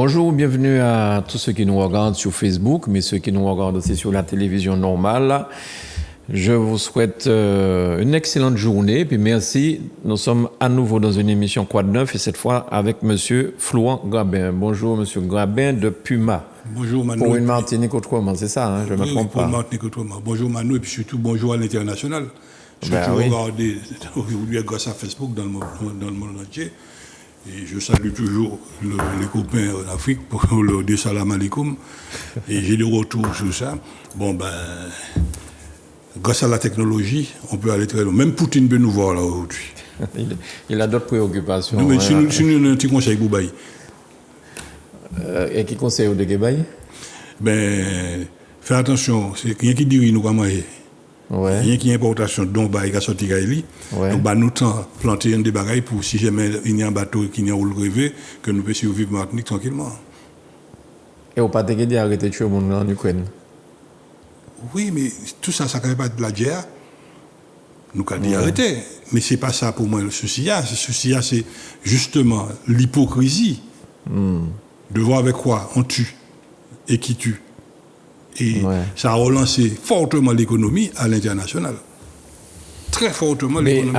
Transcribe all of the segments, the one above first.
Bonjour, bienvenue à tous ceux qui nous regardent sur Facebook, mais ceux qui nous regardent aussi sur la télévision normale. Je vous souhaite une excellente journée, puis merci. Nous sommes à nouveau dans une émission Quoi de neuf, et cette fois avec Monsieur Florent Grabin. Bonjour, Monsieur Grabin de Puma. Bonjour Manu. Pour une Martinique autrement, c'est ça, hein, je ne me trompe pas. Pour une Martinique autrement. Bonjour Manu, et puis surtout bonjour à l'international. Ceux qui regardent aujourd'hui grâce à Facebook dans le monde entier. Et je salue toujours les copains en Afrique pour leur dire salam alaikum. Et j'ai des retours sur ça. Bon, ben, grâce à la technologie, on peut aller très loin. Même Poutine peut nous voir là aujourd'hui. Il a d'autres préoccupations. Non, mais si nous avons un petit conseil pour Baye. Et qui conseille de Guébaye? Ben, fais attention, c'est rien qui dirige nous comment il ouais. Rien qui importation dont Baye a sorti Gaïli. Ouais. Donc, bah, nous temps planter un des bagailles pour si jamais il y a un bateau qui n'y a pas rêvé, que nous puissions vivre Martinique tranquillement. Et au pas de arrêter de tuer le monde en Ukraine? Oui, mais tout ça, ça ne pas de la guerre. Nous avons dit arrêter. Mais ce n'est pas ça pour moi le souci. Le souci, c'est justement l'hypocrisie de voir avec quoi on tue et qui tue. Et ça a relancé fortement l'économie à l'international. Très fortement l'économie. Mais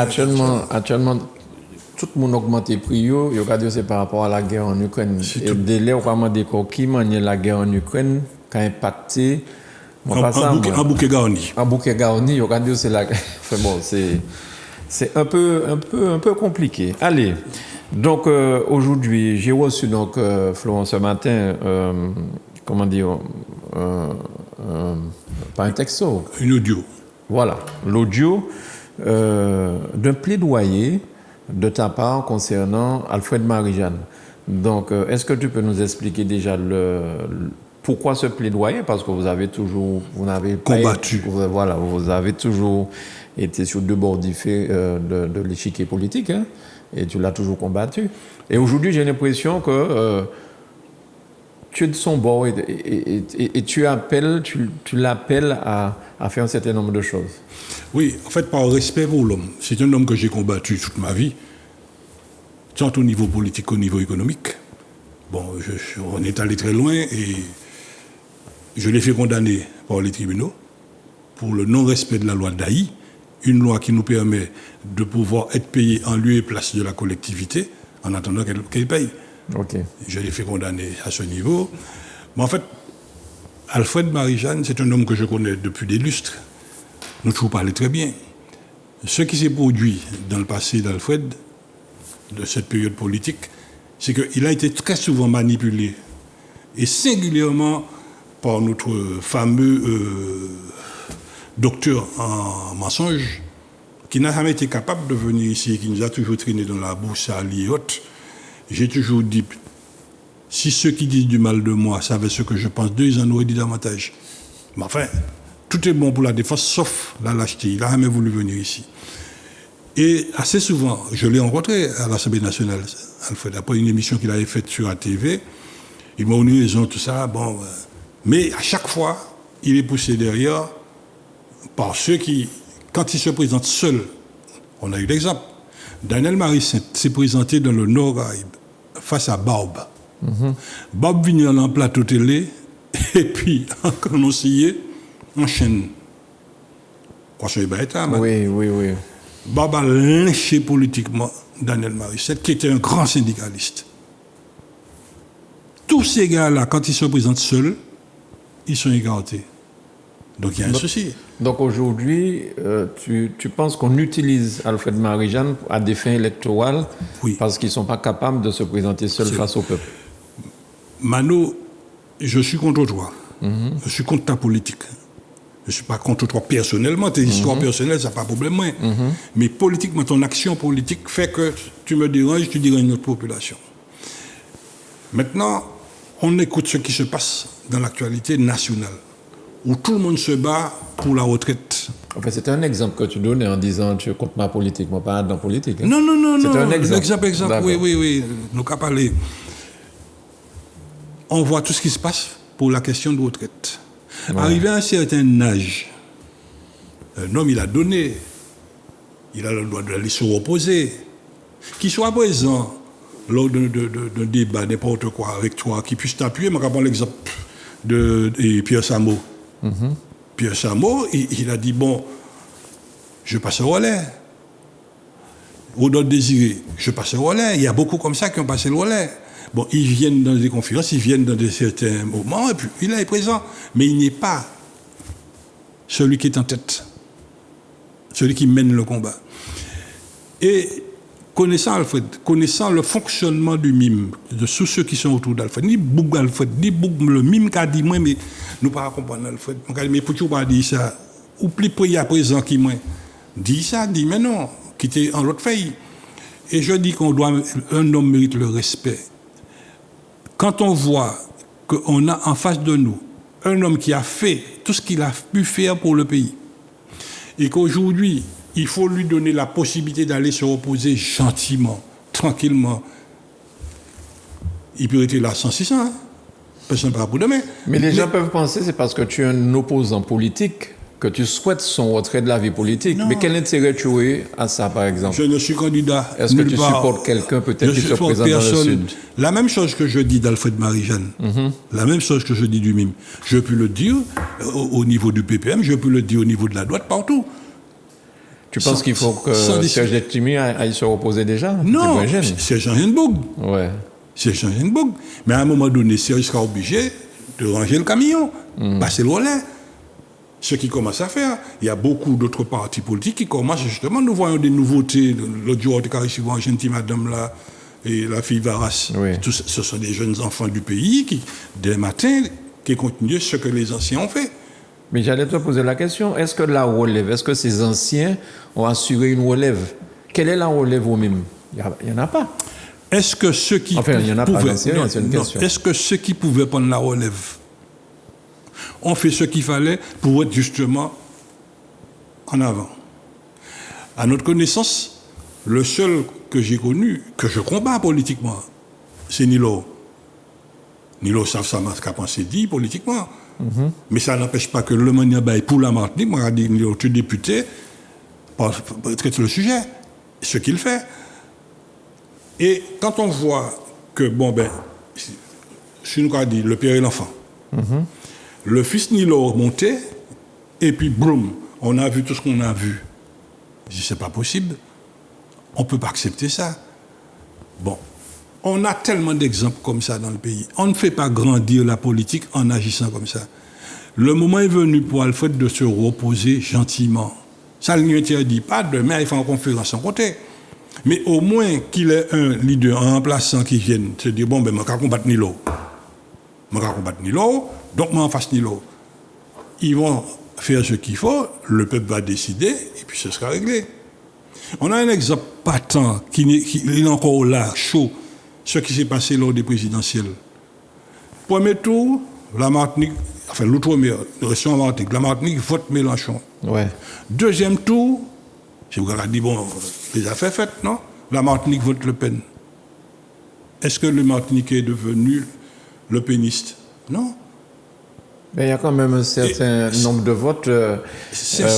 actuellement, tout le monde augmente les prix. C'est par rapport à la guerre en Ukraine. Et délai, on va dire qui maniait la guerre en Ukraine, qui a impacté. Un bouquet garni. Un bouquet garni, c'est la. Enfin bon, c'est un peu compliqué. Allez. Donc aujourd'hui, j'ai reçu donc Florent ce matin. Comment dire, pas un texto. Une audio. Voilà, l'audio d'un plaidoyer de ta part concernant Alfred Marie-Jeanne. Donc, est-ce que tu peux nous expliquer déjà pourquoi ce plaidoyer? Parce que vous avez combattu. Voilà, vous avez toujours été sur deux bords différents de l'échiquier politique, hein, et tu l'as toujours combattu. Et aujourd'hui, j'ai l'impression que tu es de son bord et tu l'appelles à faire un certain nombre de choses. Oui, en fait, par respect pour l'homme. C'est un homme que j'ai combattu toute ma vie, tant au niveau politique qu'au niveau économique. Bon, on est allé très loin et je l'ai fait condamner par les tribunaux pour le non-respect de la loi d'Haï, une loi qui nous permet de pouvoir être payé en lieu et place de la collectivité en attendant qu'elle paye. Okay. Je l'ai fait condamner à ce niveau. Mais en fait, Alfred Marie-Jeanne, c'est un homme que je connais depuis des lustres. Nous toujours parlé très bien. Ce qui s'est produit dans le passé d'Alfred, de cette période politique, c'est qu'il a été très souvent manipulé, et singulièrement par notre fameux docteur en mensonges, qui n'a jamais été capable de venir ici et qui nous a toujours traîné dans la bourse à l'IOT. J'ai toujours dit, si ceux qui disent du mal de moi savaient ce que je pense d'eux, ils en auraient dit davantage. Mais enfin, tout est bon pour la défense, sauf la lâcheté. Il n'a jamais voulu venir ici. Et assez souvent, je l'ai rencontré à l'Assemblée nationale, Alfred, après une émission qu'il avait faite sur la TV. Il m'a donné raison, tout ça. Bon, mais à chaque fois, il est poussé derrière par ceux qui, quand il se présente seul, on a eu l'exemple. Daniel Marie-Saint s'est présenté dans le Nord-Caraïbe face à Bob. Bob vient dans le plateau télé et puis, en conseiller, enchaîne. Oui. Bob a lynché politiquement Daniel Marie-Saint, qui était un grand syndicaliste. Tous ces gars-là, quand ils se présentent seuls, ils sont écartés. Donc il y a un souci. Donc aujourd'hui, tu penses qu'on utilise Alfred Marie-Jeanne à des fins électorales parce qu'ils ne sont pas capables de se présenter seuls face au peuple? Mano, je suis contre toi. Je suis contre ta politique. Je ne suis pas contre toi personnellement. Tes histoires personnelles, ça n'a pas de problème. Mais politiquement, ton action politique fait que tu me déranges, tu déranges notre population. Maintenant, on écoute ce qui se passe dans l'actualité nationale, où tout le monde se bat pour la retraite. Enfin, c'était un exemple que tu donnais en disant tu es contre ma politique, moi pas dans la politique. Hein? Non. C'était un exemple. Exemple. Oui. Nous avons parlé. On voit tout ce qui se passe pour la question de retraite. Arrivé à un certain âge, un homme, il a donné. Il a le droit d'aller se reposer. Qu'il soit présent lors d'un débat, n'importe quoi, avec toi, qui puisse t'appuyer. Je vais prendre l'exemple de Pierre Samo. Pierre Samo, il a dit, bon, je passe au relais. Rodolphe Désiré, je passe au relais. Il y a beaucoup comme ça qui ont passé le relais. Bon, ils viennent dans des conférences, ils viennent dans certains moments, et puis il est présent. Mais il n'est pas celui qui est en tête, celui qui mène le combat. Et connaissant Alfred, connaissant le fonctionnement du mime, de tous ceux qui sont autour d'Alfred, ni Boug Alfred, ni Boug le mime qu'a dit moi, mais nous ne pouvons pas comprendre Alfred. Mais pour tu pas dire ça, ou plus près à présent qui moi, dit ça, dit mais non, qui était en l'autre feuille. Et je dis un homme mérite le respect. Quand on voit qu'on a en face de nous un homme qui a fait tout ce qu'il a pu faire pour le pays, et qu'aujourd'hui, il faut lui donner la possibilité d'aller se reposer gentiment, tranquillement, il peut être là sans 600, hein? Personne ne parle pour demain. Mais les gens peuvent penser que c'est parce que tu es un opposant politique que tu souhaites son retrait de la vie politique. Non. Mais quel intérêt tu as à ça, par exemple? Je ne suis candidat. Est-ce que tu supportes quelqu'un peut-être qui se présente dans le Sud? La même chose que je dis d'Alfred Marie-Jeanne, la même chose que je dis du MIM. Je peux le dire au niveau du PPM, je peux le dire au niveau de la droite, partout. Tu penses qu'il faut que Serge Letchimy aille se reposer déjà? Non, c'est Jean Henneboug. Ouais. C'est Jean Henneboug. Mais à un moment donné, Serge sera obligé de ranger le camion, passer le relais. Ce qu'il commence à faire, il y a beaucoup d'autres partis politiques qui commencent justement, nous voyons des nouveautés. L'autre jour, on a reçu une gentille madame là, et la fille Varas. Oui. Ce sont des jeunes enfants du pays qui, dès le matin, qui continuent ce que les anciens ont fait. Mais j'allais te poser la question, est-ce que la relève, est-ce que ces anciens ont assuré une relève? Quelle est la relève au même? Il n'y en a pas. Est-ce que ceux qui il n'y en a pas, c'est une question. Est-ce que ceux qui pouvaient prendre la relève ont fait ce qu'il fallait pour être justement en avant? À notre connaissance, le seul que j'ai connu, que je combats politiquement, c'est Nilo. Nilo savent ça qu'a pensé dit politiquement. Mais ça n'empêche pas que le Maniabaye pour la Martinique, moi, dit Nilo, tu es député, traite le sujet, ce qu'il fait. Et quand on voit que, bon, ben, si nous avons dit le père et l'enfant, le fils Nilo montait, et puis, boum, on a vu tout ce qu'on a vu. Je dis, c'est pas possible. On ne peut pas accepter ça. Bon, on a tellement d'exemples comme ça dans le pays. On ne fait pas grandir la politique en agissant comme ça. Le moment est venu pour Alfred de se reposer gentiment. Ça ne lui interdit pas demain, il fait une conférence en côté. Mais au moins qu'il ait un leader, un remplaçant qui vienne se dire, bon, ben, je vais combattre Nilo. Je vais combattre Nilo, donc je vais face Nilo. Ils vont faire ce qu'il faut, le peuple va décider, et puis ce sera réglé. On a un exemple patent, qui est encore là, chaud, ce qui s'est passé lors des présidentielles. Premier tour, la Martinique, enfin l'outre-mer, restons en Martinique, la Martinique vote Mélenchon. Ouais. Deuxième tour, je vous ai dit, bon, les affaires faites, non? La Martinique vote Le Pen. Est-ce que le Martinique est devenu le péniste? Non. Mais il y a quand même un certain nombre de votes.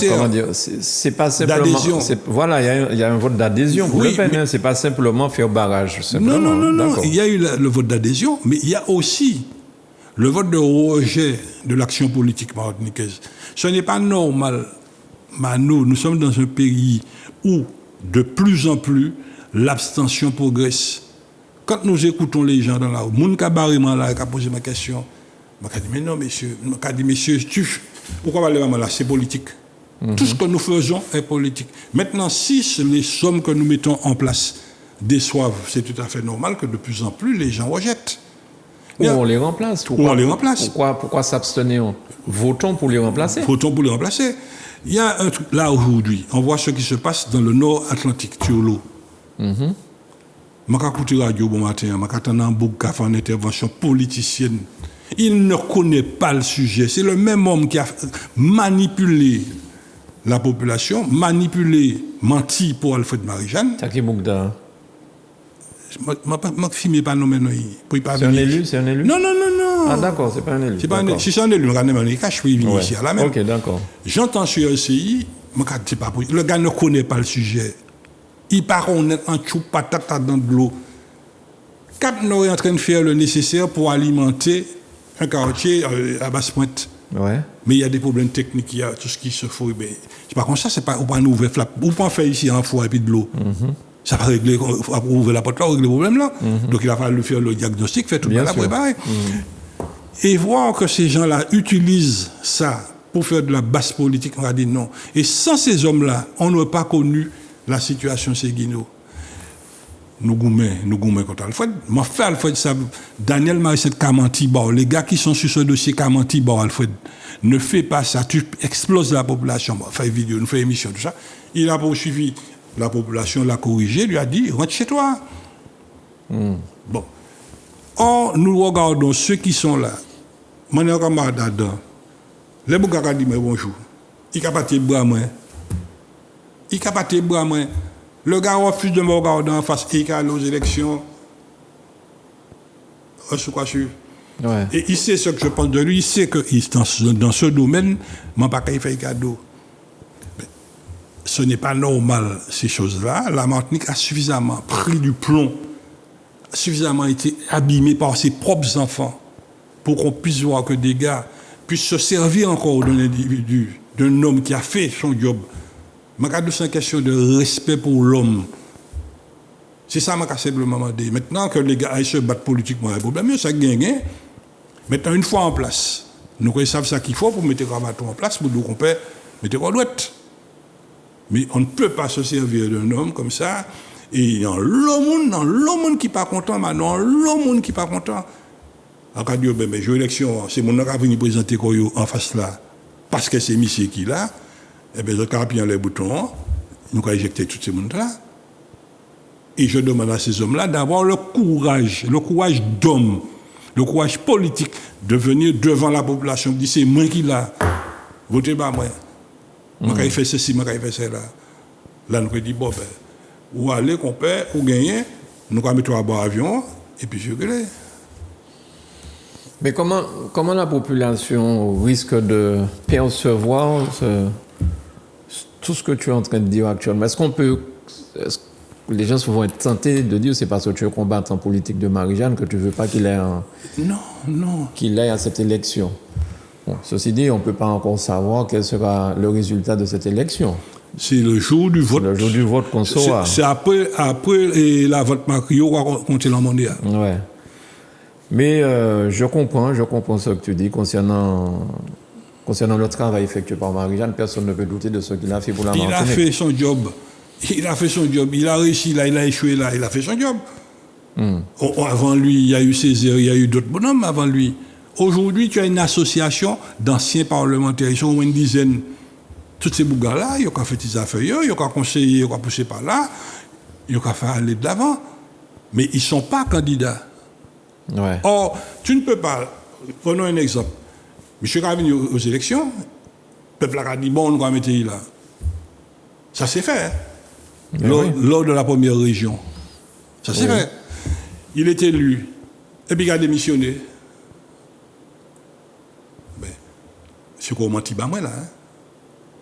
Comment dire? C'est pas simplement. D'adhésion. Voilà, il y a un vote d'adhésion pour Le Pen. Mais... C'est pas simplement faire barrage. Simplement. Non. Il y a eu le vote d'adhésion, mais il y a aussi le vote de rejet de l'action politique martiniquaise. Ce n'est pas normal. Manu, nous sommes dans un pays où, de plus en plus, l'abstention progresse. Quand nous écoutons les gens dans la rue, mon cabaretman là, qui a posé ma question, je me dis, mais non, monsieur, pourquoi aller là, c'est politique. Tout ce que nous faisons est politique. Maintenant, si les sommes que nous mettons en place déçoivent, c'est tout à fait normal que de plus en plus les gens rejettent. Ou on les remplace. On les remplace. Pourquoi s'abstenir? Votons pour les remplacer. Votons pour les remplacer. Il y a un truc là aujourd'hui, on voit ce qui se passe dans le nord Atlantique, sur l'eau. Je vais écouter la radio bon matin, je vais attendre un bouc qui a fait une intervention politicienne. Il ne connaît pas le sujet. C'est le même homme qui a manipulé la population, manipulé, menti pour Alfred Marie-Jeanne. Taki Bougda. Je ne filme pas non maintenant. C'est un élu, c'est un élu? Non. Ah d'accord, c'est pas un élu. Si c'est un élu, je vais venir ici à la même. Ok, d'accord. J'entends sur RCI, le gars ne connaît pas le sujet. Il part honnête en chou patata dans de l'eau. Cap Nord est en train de faire le nécessaire pour alimenter un quartier à Basse-Pointe. Ouais. Mais il y a des problèmes techniques, il y a tout ce qui se faut. Mais par contre, ça, c'est pas, on peut ouvrir flap. On peut faire ici un four et puis de l'eau. Ça va régler, on va ouvrir la porte là, régler le problème là. Donc il va falloir faire le diagnostic, faire tout le monde préparer. Et voir que ces gens-là utilisent ça pour faire de la basse politique, on va dire non. Et sans ces hommes-là, on n'aurait pas connu la situation Séguino. Nous gourmets contre Alfred. Moi, fait Alfred, ça, Daniel Marissette Kamanti, les gars qui sont sur ce dossier Kamanti, Alfred, ne fais pas ça, tu exploses la population. Bon, fait vidéo, nous fait émission, tout ça. Il a poursuivi la population, l'a corrigé, lui a dit, rentre chez toi. Bon. Or, nous regardons ceux qui sont là. Mon camarade Adam, les Bougara disent bonjour. Il n'a pas tes bras, moi. Il n'a pas tes bras, moi. Le gars refuse de me regarder en face et il a aux élections. Je suis quoi sûr. Ouais. Et il sait ce que je pense de lui. Il sait que dans ce domaine, je ne pas faire cadeau. Ce n'est pas normal, ces choses-là. La Martinique a suffisamment pris du plomb, suffisamment été abîmée par ses propres enfants pour qu'on puisse voir que des gars puissent se servir encore d'un individu, d'un homme qui a fait son job. C'est une question de respect pour l'homme. C'est ça que je simplement dit. Maintenant que les gars se battent politiquement, il y a un problème, ça gagne. Maintenant, une fois en place, nous savons ce qu'il faut pour mettre le bâton en place, pour nous qu'on peut mettre le droite. Mais on ne peut pas se servir d'un homme comme ça. Et il y a l'homme qui n'est pas content, maintenant, l'homme qui n'est pas content. En cas de dire, mais j'ai élection, c'est mon qui venu présenter en face là, parce que c'est monsieur qui là. Eh bien, je appuie les boutons, nous avons éjecté tous ces gens-là. Et je demande à ces hommes-là d'avoir le courage d'homme, le courage politique de venir devant la population, de dire c'est moi qui l'a, votez pas moi. Moi, quand il fait ceci, moi, quand il fait cela. Là, nous avons dit, bon, ben, ou aller, qu'on paie, ou gagner, nous allons mettre à bord avion, et puis je gueule. Mais comment la population risque de percevoir tout ce que tu es en train de dire actuellement? Est-ce que les gens vont être tentés de dire c'est parce que tu es combattant politique de Marie-Jeanne que tu ne veux pas qu'il ait à cette élection? Bon, ceci dit, on ne peut pas encore savoir quel sera le résultat de cette élection. C'est le jour du vote. Le jour du vote qu'on saura. C'est après la vote Mario va compter le mondial. Ouais. Mais je comprends ce que tu dis concernant le travail effectué par Marie-Jeanne. Personne ne peut douter de ce qu'il a fait pour la Martinique. Il a fait son job. Il a réussi là, il a échoué là, il a fait son job. Avant lui, il y a eu Césaire, il y a eu d'autres bonhommes avant lui. Aujourd'hui, tu as une association d'anciens parlementaires. Ils sont au moins une dizaine. Tous ces bougas-là, ils ont fait des affaires, ils ont conseillé, ils ont poussé par là, ils ont fait aller de l'avant. Mais ils ne sont pas candidats. Ouais. Or, tu ne peux pas. Prenons un exemple. Monsieur est venu aux élections, le peuple a dit bon, on va mettre là. Ça s'est fait. Hein? Lors de la première région. Ça s'est fait. Il est élu. Et puis il a démissionné. Ben, c'est quoi, menti bas moi là? Hein?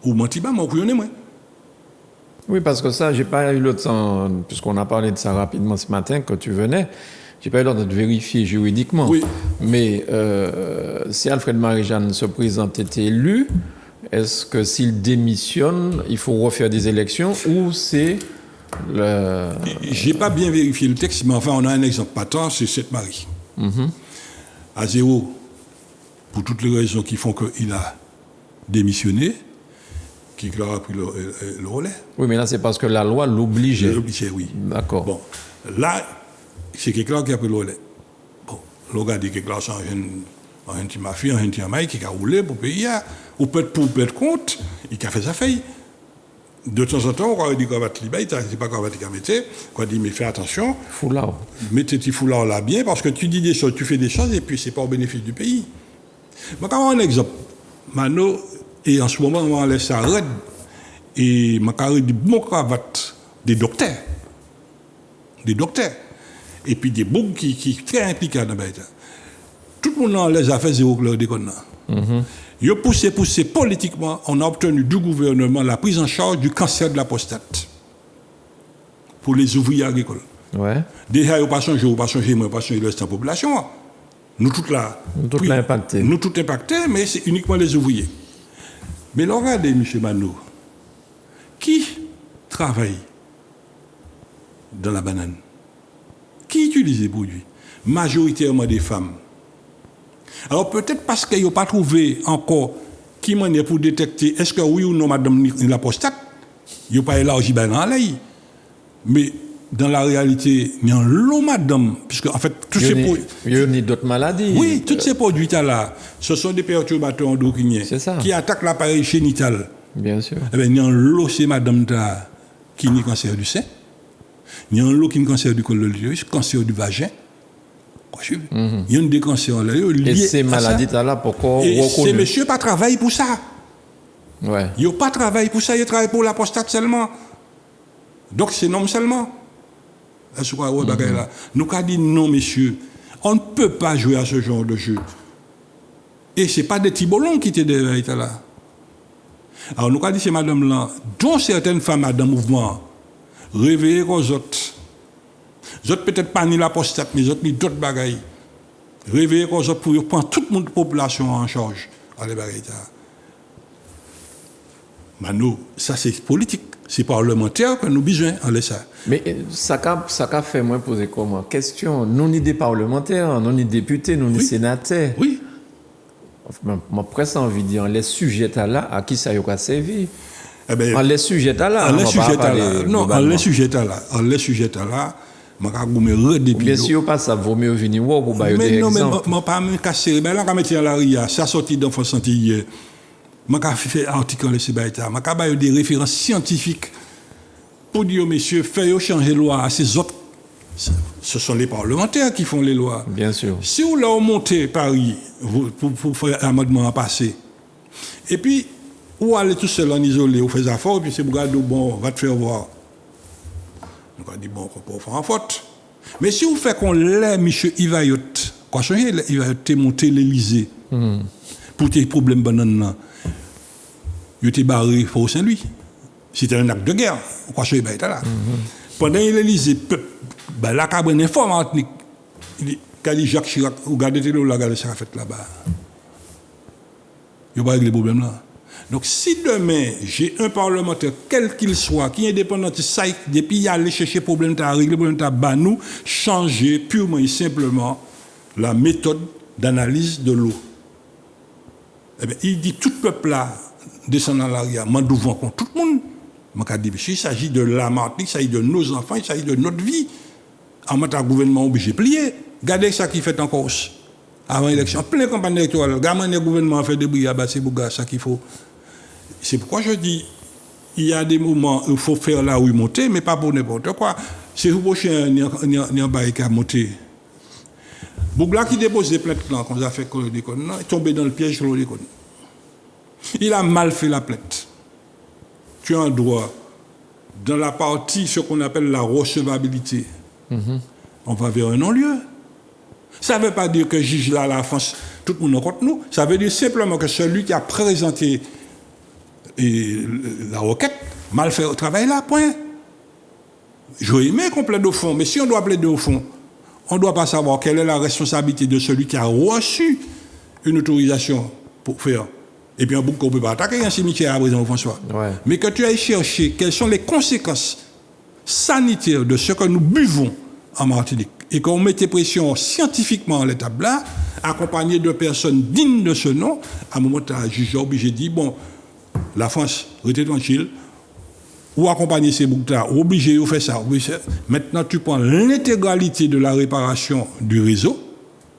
Ou menti bas moi, ou moi? Oui, parce que ça, j'ai pas eu le temps, puisqu'on a parlé de ça rapidement ce matin, quand tu venais. J'ai pas eu le temps de vérifier juridiquement. Oui. Mais si Alfred Marie-Jeanne se présente, est élu, est-ce que s'il démissionne, il faut refaire des élections ou c'est le... J'ai pas bien vérifié le texte, mais enfin, on a un exemple patent, c'est Sainte-Marie. À zéro, pour toutes les raisons qui font qu'il a démissionné, qui a pris le relais. Oui, mais là, c'est parce que la loi l'obligeait. L'obligeait, oui. D'accord. Bon, là, c'est quelqu'un qui a pris le relais. Bon, le gars dit quelqu'un c'est un petit mafia, un petit amaï qui a roulé pour payer, ou peut-être pour peut-être compte, il a fait sa faille. De temps en temps, on dit qu'on va te libérer, c'est pas qu'on va te mettre, qu'on dit mais fais attention. Foulard. Mets tes petits foulards là bien, parce que tu dis des choses, tu fais des choses, et puis c'est pas au bénéfice du pays. Moi, quand un exemple, Mano, et en ce moment, on laisse ça raide, et ma carrière dit bon cravate des docteurs. Et puis des boucs qui sont très impliqués dans le pays. Tout le monde les a fait zéro clair de déconne. Ils ont poussé politiquement, on a obtenu du gouvernement la prise en charge du cancer de la prostate pour les ouvriers agricoles. Ouais. Déjà, ils pas changé, moi, pas changé le reste de la population. Nous tous là. Tout l'a impacté. Nous tous impactés, mais c'est uniquement les ouvriers. Mais regardez, M. Mano, qui travaille dans la banane? Qui utilise les produits? Majoritairement des femmes. Alors peut-être parce qu'ils n'ont pas trouvé encore qui manière pour détecter est-ce que oui ou non madame la prostate, ils n'ont pas élargi dans l'œil. Mais dans la réalité, il y a un lot madame, puisque en fait, tous ces produits. Il y a d'autres maladies. Oui, tous ces produits-là, ce sont des perturbateurs endocriniens qui attaquent l'appareil génital. Bien sûr. Eh bien, il y a un lot, c'est madame qui a un cancer du sein. Il y a un lot qui a un cancer du col de l'utérus, cancer du vagin. Il y a des cancers là. Et ces maladies-là, pourquoi et ces messieurs pas travaillent pour ça. Ouais. Ils n'ont pas travaillé pour ça, ils travaillent pour la prostate seulement. Donc c'est non seulement. Est-ce qu'on a là? Nous avons dit non, messieurs, on ne peut pas jouer à ce genre de jeu. Et ce n'est pas des tibolons qui étaient derrière là. Alors nous avons dit, c'est madame là, dont certaines femmes dans le mouvement, réveillez aux autres. Les autres peut-être pas ni la prostate, mais les autres ni d'autres bagailles. Réveillez aux autres pour prendre toute la population en charge. Allez, bagailles. Mano, ça c'est politique. C'est parlementaire que nous besoin en ça. Mais ça qu'a fait moi poser comment question, nous ni des parlementaires, nous ni députés, nous ni sénateurs. Oui. Moi presque envie de dire les sujets là à qui ça y a servi. Eh ben, en les sujets là. Non, en les sujets là. Bien sûr, pas ça vaut mieux venir voir pour bailler des exemples. Mais non, mais pas me casser. Ben là, quand mettre la RIA, ça sorti d'enfant santé hier. Je fait article sur ce baïta. Je vais des références scientifiques pour dire, messieurs, faites changer la loi à ces autres. Ce sont les parlementaires qui font les lois. Bien sûr. Si vous l'avez monté Paris pour faire un amendement à passer, et puis, vous allez tout seul en isolé, vous faites affaire, et puis c'est pour regarder, bon, va te faire voir. Donc on dit, bon, on peut faire en faute. Mais si vous faites qu'on l'ait, M. Ivayot, quoi changer, il va te monter l'Élysée pour tes problèmes bananes. Il était barré pour Saint-Louis. C'était un acte de guerre. Quoi changer, il était là. Pendant l'Élysée, la cabane informatique, quand il dit Jacques Chirac, regardez ce qu'il a fait là-bas. Il n'y a pas régler les problèmes là. Donc, si demain, j'ai un parlementaire, quel qu'il soit, qui est indépendant, depuis il aller chercher problème, à régler problème, à nous, changer purement et simplement la méthode d'analyse de l'eau. Eh bien, il dit tout le peuple là, descend dans l'arrière, m'endouvant contre tout le monde. Il s'agit de la Martinique, il s'agit de nos enfants, il s'agit de notre vie. En matière de gouvernement obligé de plier. Regardez ça qui fait en Corse. Avant l'élection, plein de campagnes électorales, le gouvernement a fait des brouillards, c'est ça qu'il faut. C'est pourquoi je dis, il y a des moments où il faut faire là où il monte, mais pas pour n'importe quoi. C'est pour prochain, il y a un bail qui a monté. Bougla qui dépose des plaintes là, quand on a fait il est tombé dans le piège de l'école. Il a mal fait la plainte. Tu as un droit, dans la partie, ce qu'on appelle la recevabilité, on va vers un non-lieu. Ça ne veut pas dire que juge là la France, tout le monde contre nous. Ça veut dire simplement que celui qui a présenté la requête, mal fait au travail là, point. J'aurais aimé qu'on plaide au fond, mais si on doit plaider au fond, on ne doit pas savoir quelle est la responsabilité de celui qui a reçu une autorisation pour faire. Et puis un bouc qu'on ne peut pas attaquer un cimetière à présent, François. Ouais. Mais que tu ailles chercher quelles sont les conséquences sanitaires de ce que nous buvons en Martinique et qu'on mette pression scientifiquement à l'étape là, accompagné de personnes dignes de ce nom, à un moment, tu as jugé obligé de dire, bon, la France, restez tranquille, ou accompagner ces boucs-là, obligé de faire ça. Maintenant, tu prends l'intégralité de la réparation du réseau,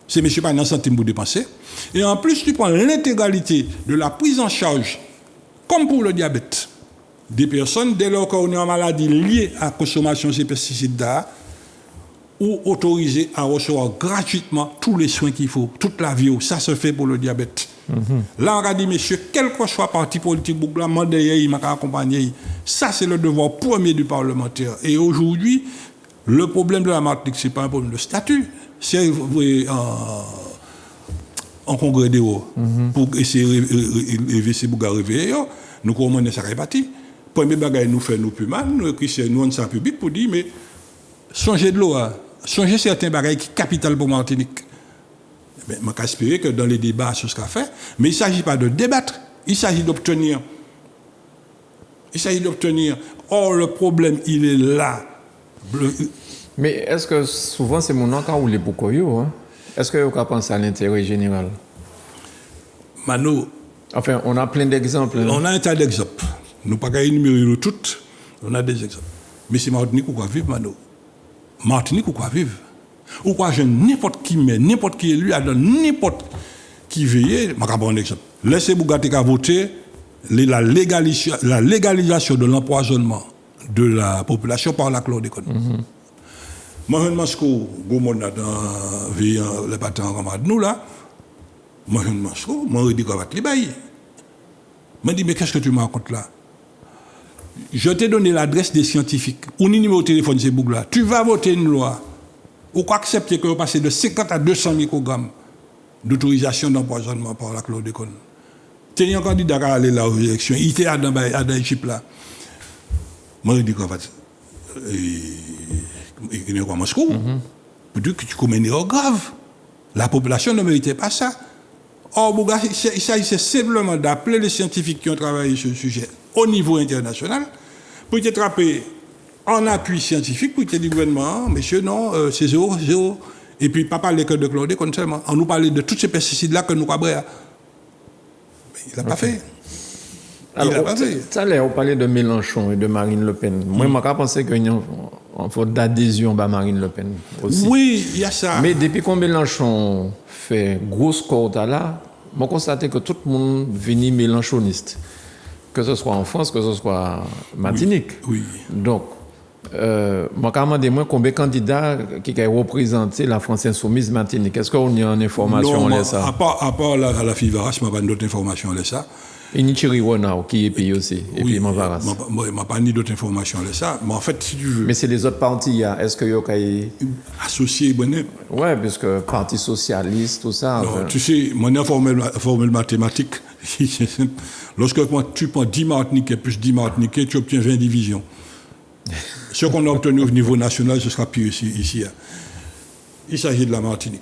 c'est M. pas 9 centimes pour dépenser, et en plus, tu prends l'intégralité de la prise en charge, comme pour le diabète, des personnes, dès lors qu'on est en maladie liée à la consommation de ces pesticides-là, ou autorisé à recevoir gratuitement tous les soins qu'il faut, toute la vie. Ça se fait pour le diabète. Là, on a dit, messieurs, quel que soit parti politique, il m'a accompagné. Ça, c'est le devoir premier du parlementaire. Et aujourd'hui, le problème de la Martinique, ce n'est pas un problème de statut. C'est en congrès des hauts, pour essayer d'élever ces bougas réveillés, nous commandons ça réparti. Premier bagage nous fait nous plus mal, nous, Christians, nous, on s'en public pour dire, mais Songez de l'eau, songez certains bagages qui sont capital pour Martinique. Je j'espère que dans les débats, ce sera fait. Mais il ne s'agit pas de débattre, il s'agit d'obtenir. Or, le problème, il est là. Mais est-ce que souvent, c'est mon nom qui roule pour quoi, hein? Est-ce que vous pensez à l'intérêt général? Mano, enfin, on a plein d'exemples. Hein? On a un tas d'exemples. Nous ne pouvons pas énumérer toutes. On a des exemples. Mais c'est Martinique ou quoi vivre, Mano? Martinique ou quoi vivre? Ou quoi je n'importe qui met, n'importe qui élu, n'importe qui veille. Je vais prendre un exemple. Laissez Bougatti voter la légalisation de l'empoisonnement de la population par la chlordécone. Moi, je pense que dans les patins comme nous là, moi, je pense que je dis qu'on va te libérer. Je me dis, mais qu'est-ce que tu me racontes là? Je t'ai donné l'adresse des scientifiques. Ou numéro de téléphone, c'est Bougla. Tu vas voter une loi. Ou quoi accepter que vous passez de 50 à 200 microgrammes d'autorisation d'empoisonnement par la chlordécone. Tu es un candidat à aller là aux élections. Il était dans l'Égypte là. Moi, je dis qu'on va il est quoi Moscou. Pour dire que tu commets une erreur grave. La population ne méritait pas ça. Or, Bouga, il s'agissait simplement d'appeler les scientifiques qui ont travaillé sur ce sujet au niveau international pour être attrapés en appui scientifique pour dire du gouvernement, monsieur, non, c'est zéro. Et puis, pas parler que de chlordécone seulement. On nous parlait de tous ces pesticides-là que nous avons. Mais il n'a pas fait. Alors, ça on parlait de Mélenchon et de Marine Le Pen. Moi, je pensais qu'il y a une faute d'adhésion à Marine Le Pen aussi. Oui, il y a ça. Mais depuis que Mélenchon fait gros score là, je constate que tout le monde vient mélenchoniste. Que ce soit en France, que ce soit en Martinique. Oui. Donc, je me demande combien de candidats qui ont représenté la France insoumise Martinique. Est-ce qu'on y a une information non, ça? À part la FIVARAS, je n'ai pas d'autres informations sur ça. Et Nichiri Ronao qui est payé aussi. Et oui, puis Mavaras. Je n'ai pas ni d'autres informations sur ça. Mais en fait, si tu veux. Mais c'est les autres partis, est-ce que vous avez. Associés, bonnet. Oui, puisque Parti Socialiste, tout ça. Non, enfin. Tu sais, mon formule mathématique, lorsque tu prends 10 Martiniquais plus 10 Martiniquais, tu obtiens 20 divisions. Ce qu'on a obtenu au niveau national, ce sera pire ici. Il s'agit de la Martinique.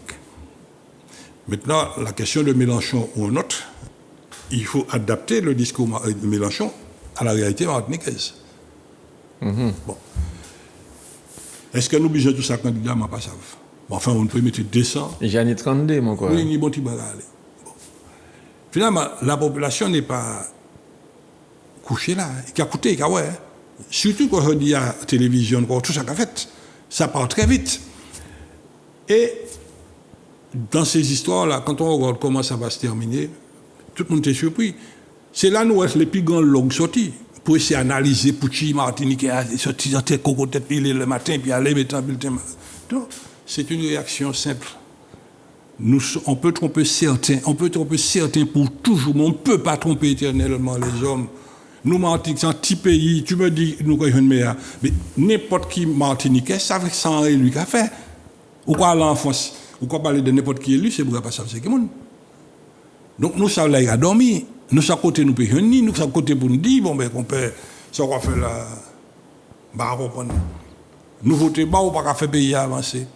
Maintenant, la question de Mélenchon ou un autre, il faut adapter le discours de Mélenchon à la réalité martiniquaise. Bon. Est-ce que nous obligons tout ça candidat, je ne sais pas. Bon, enfin, on peut mettre 200. J'en ai 32, mon quoi. Oui, ni bon petit bagage. Bon. Finalement, la population n'est pas couchée là. Il a coûté, il a ouais. Surtout quand on dit à la télévision, tout ça qu'a fait, ça part très vite. Et dans ces histoires-là, quand on regarde comment ça va se terminer, tout le monde est surpris. C'est là nous les plus grands longues sorties pour essayer d'analyser pour qui Martinique est sorti dans tes cocottes pilées le matin puis aller mettre un bulletin. Donc, c'est une réaction simple. On peut tromper certains, pour toujours, mais on ne peut pas tromper éternellement les hommes. Nous, Martinique, c'est un petit pays, tu me dis, nous, mais n'importe qui Martiniquais, ça fait sans lui qu'a fait. Ou quoi l'enfance, ou quoi parler de n'importe qui élu, c'est pour pas savoir ce qu'il y a. Donc, nous, ça, là, il a dormi. Nous, ça, côté, nous payons ni, nous, ça, côté, pour nous dire, bon, ben, qu'on peut, ça, on va faire la. Bah, comprendre. Nous votons pas ou pas faire pays avancer.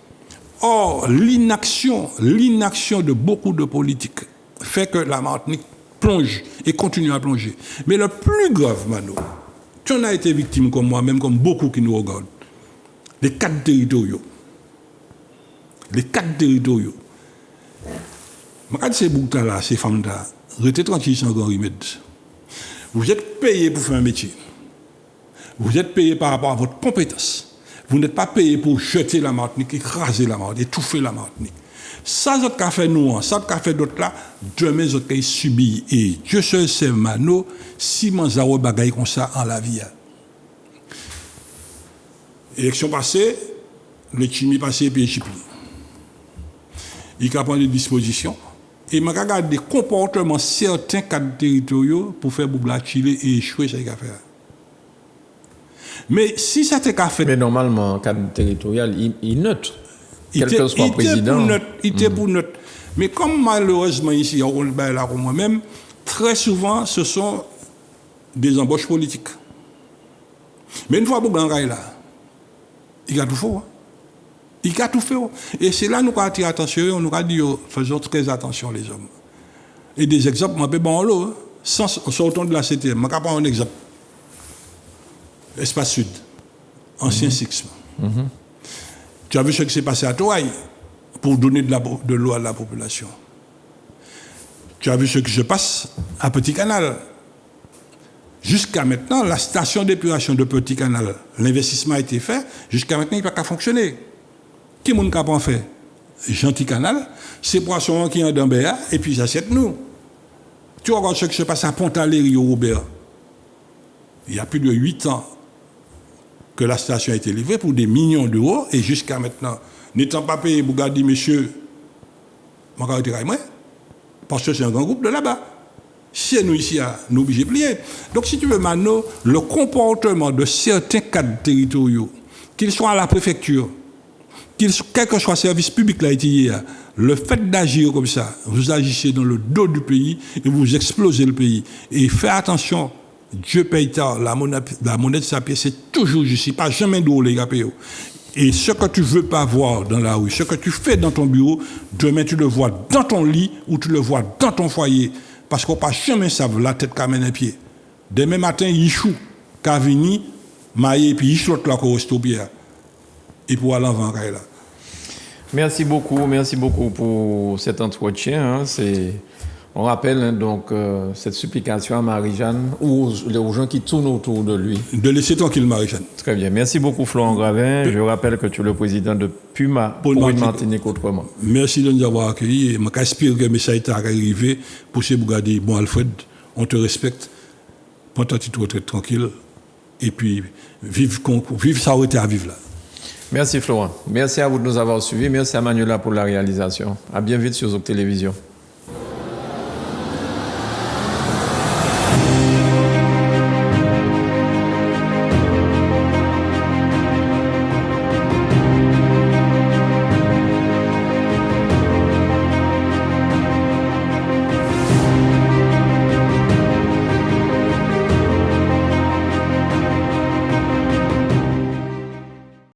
Or, l'inaction de beaucoup de politiques fait que la Martinique plonge et continue à plonger. Mais le plus grave, Mano, tu en as été victime comme moi-même, comme beaucoup qui nous regardent. Les 4 territoriaux. Les 4 territoriaux. Regarde ces boucs-là, ces femmes-là, restez tranquilles sans grand remède. Vous êtes payés pour faire un métier. Vous êtes payés par rapport à votre compétence. Vous n'êtes pas payés pour jeter la Martinique, écraser la Martinique, étouffer la Martinique. Ça, c'est ce qu'a fait nous, ça, ce qu'a fait d'autres là, demain, c'est ce qu'a subi. Et Dieu seul sait, Mano, si mon zaro bagaille comme ça en la vie. Élection passée, le chimie passé, puis chipli. Il a pris des dispositions. Et il m'a regardé des comportements certains cadres territoriaux pour faire Boubla Chile et échouer ce qu'il a fait. Mais si ça t'est qu'à fait. Mais normalement, cadre territorial, il neutre. Quel que soit le président. Il était pour neutre. Mais comme malheureusement ici, on le là pour moi-même, très souvent, ce sont des embauches politiques. Mais une fois Boubla là, il a tout faux. Hein. Il a tout fait. Et c'est là que nous avons attiré l'attention, nous avons dit, faisons très attention les hommes. Et des exemples, je peux bon l'eau, sortons de la CTM. Je vais prendre un exemple. Espace Sud, ancien Sixme. Tu as vu ce qui s'est passé à Touaï pour donner de l'eau à la population. Tu as vu ce qui se passe à Petit Canal. Jusqu'à maintenant, la station d'épuration de Petit Canal, l'investissement a été fait, jusqu'à maintenant, il n'a pas fonctionner. Qui est-ce qui a fait? Gentil Canal, c'est poissons qui sont dans Béa, et puis ça c'est nous. Tu regardes ce qui se passe à Pont-Aléry au Robert. Il y a plus de 8 ans que la station a été livrée pour des millions d'euros, et jusqu'à maintenant, n'étant pas payé, vous dit, monsieur, parce que c'est un grand groupe de là-bas. C'est nous ici, nous obligés de plier. Donc, si tu veux, maintenant, le comportement de certains cadres territoriaux, qu'ils soient à la préfecture, quel que soit le service public là, le fait d'agir comme ça, vous agissez dans le dos du pays et vous explosez le pays. Et faites attention, Dieu paye tard, la monnaie de sa pièce, c'est toujours juste, pas jamais d'eau les gars. Et ce que tu ne veux pas voir dans la rue, ce que tu fais dans ton bureau, demain tu le vois dans ton lit ou tu le vois dans ton foyer. Parce qu'on ne peut jamais savoir la tête qu'à mène un pied. Demain matin, il choue, qu'à venir, maillé, puis il flotte là, qu'on reste au pied. Et pour aller en vent, là. Merci beaucoup pour cet entretien. On rappelle donc cette supplication à Marie-Jeanne ou aux gens qui tournent autour de lui. De laisser tranquille Marie-Jeanne. Très bien. Merci beaucoup Florent Gravin. Je rappelle que tu es le président de Puma pour une Martinique autrement. Merci de nous avoir accueillis. J'espère que le message est arrivé pour ce Bougadi. Bon Alfred, on te respecte. Prends ta petite retraite tranquille. Et puis, vive ça où tu es à vivre là. Merci Florent. Merci à vous de nous avoir suivis. Merci à Manuela pour la réalisation. À bien vite sur Zouk Télévision.